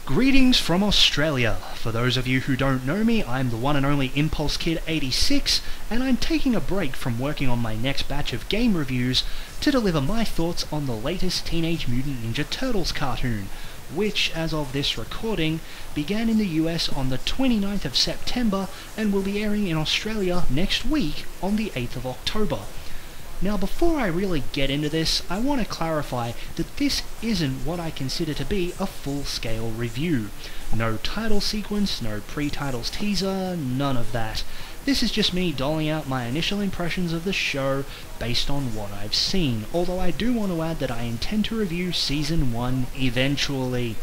Greetings from Australia. For those of you who don't know me, I'm the one and only Impulse Kid 86, and I'm taking a break from working on my next batch of game reviews to deliver my thoughts on the latest Teenage Mutant Ninja Turtles cartoon, which, as of this recording, began in the US on the 29th of September and will be airing in Australia next week on the 8th of October. Now, before I really get into this, I want to clarify that this isn't what I consider to be a full-scale review. No title sequence, no pre-titles teaser, none of that. This is just me doling out my initial impressions of the show based on what I've seen, although I do want to add that I intend to review Season 1 eventually.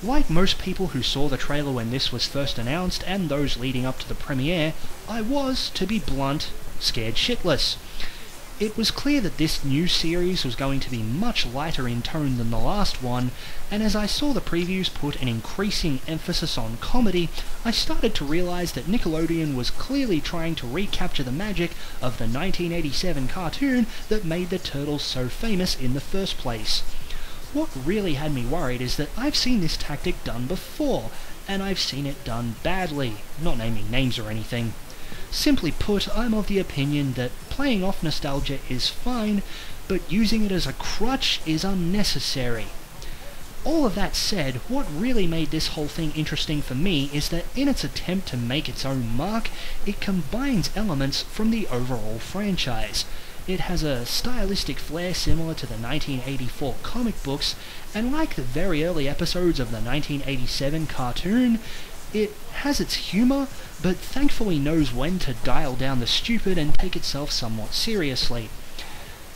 Like most people who saw the trailer when this was first announced, and those leading up to the premiere, I was, to be blunt, scared shitless. It was clear that this new series was going to be much lighter in tone than the last one, and as I saw the previews put an increasing emphasis on comedy, I started to realise that Nickelodeon was clearly trying to recapture the magic of the 1987 cartoon that made the Turtles so famous in the first place. What really had me worried is that I've seen this tactic done before, and I've seen it done badly, not naming names or anything. Simply put, I'm of the opinion that playing off nostalgia is fine, but using it as a crutch is unnecessary. All of that said, what really made this whole thing interesting for me is that in its attempt to make its own mark, it combines elements from the overall franchise. It has a stylistic flair similar to the 1984 comic books, and like the very early episodes of the 1987 cartoon, it has its humour, but thankfully knows when to dial down the stupid and take itself somewhat seriously.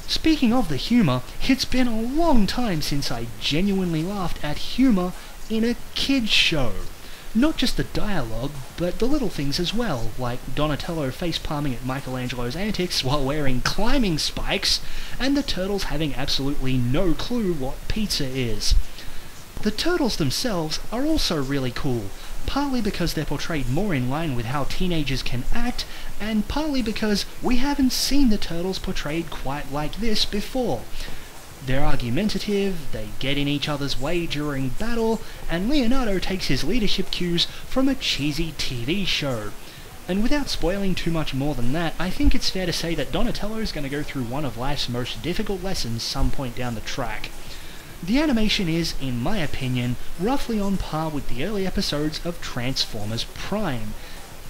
Speaking of the humour, it's been a long time since I genuinely laughed at humour in a kids show. Not just the dialogue, but the little things as well, like Donatello face-palming at Michelangelo's antics while wearing climbing spikes, and the Turtles having absolutely no clue what pizza is. The Turtles themselves are also really cool, partly because they're portrayed more in line with how teenagers can act, and partly because we haven't seen the Turtles portrayed quite like this before. They're argumentative, they get in each other's way during battle, and Leonardo takes his leadership cues from a cheesy TV show. And without spoiling too much more than that, I think it's fair to say that Donatello's going to go through one of life's most difficult lessons some point down the track. The animation is, in my opinion, roughly on par with the early episodes of Transformers Prime.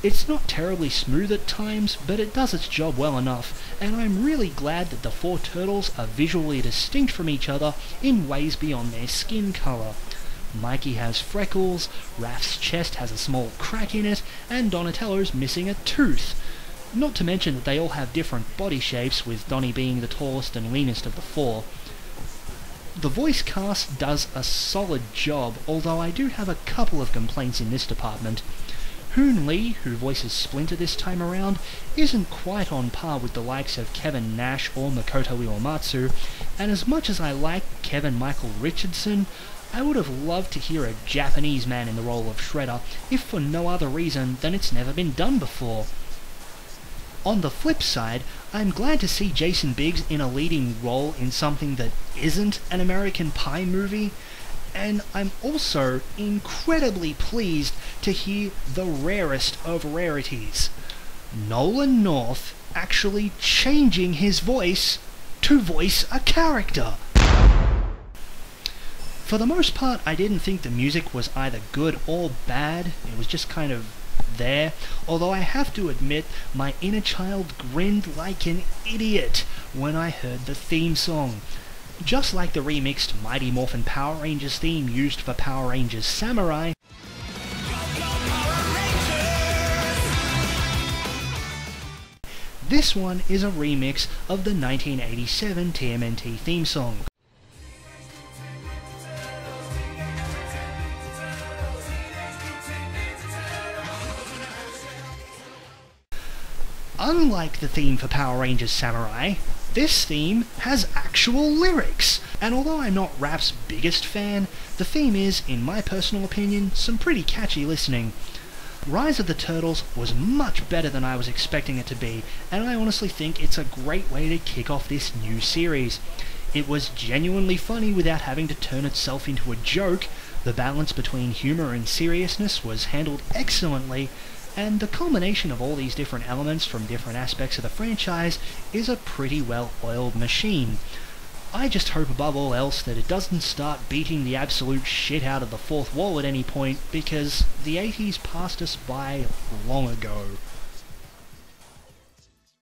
It's not terribly smooth at times, but it does its job well enough, and I'm really glad that the four Turtles are visually distinct from each other in ways beyond their skin colour. Mikey has freckles, Raph's chest has a small crack in it, and Donatello's missing a tooth. Not to mention that they all have different body shapes, with Donnie being the tallest and leanest of the four. The voice cast does a solid job, although I do have a couple of complaints in this department. Hoon Lee, who voices Splinter this time around, isn't quite on par with the likes of Kevin Nash or Makoto Uematsu, and as much as I like Kevin Michael Richardson, I would have loved to hear a Japanese man in the role of Shredder, if for no other reason than it's never been done before. On the flip side, I'm glad to see Jason Biggs in a leading role in something that isn't an American Pie movie, and I'm also incredibly pleased to hear the rarest of rarities: Nolan North actually changing his voice to voice a character. For the most part, I didn't think the music was either good or bad. It was just kind of there, although I have to admit my inner child grinned like an idiot when I heard the theme song. Just like the remixed Mighty Morphin Power Rangers theme used for Power Rangers Samurai, this one is a remix of the 1987 TMNT theme song. Unlike the theme for Power Rangers Samurai, this theme has actual lyrics, and although I'm not Raph's biggest fan, the theme is, in my personal opinion, some pretty catchy listening. Rise of the Turtles was much better than I was expecting it to be, and I honestly think it's a great way to kick off this new series. It was genuinely funny without having to turn itself into a joke, The balance between humour and seriousness was handled excellently, and the culmination of all these different elements from different aspects of the franchise is a pretty well-oiled machine. I just hope above all else that it doesn't start beating the absolute shit out of the fourth wall at any point, because the 80s passed us by long ago.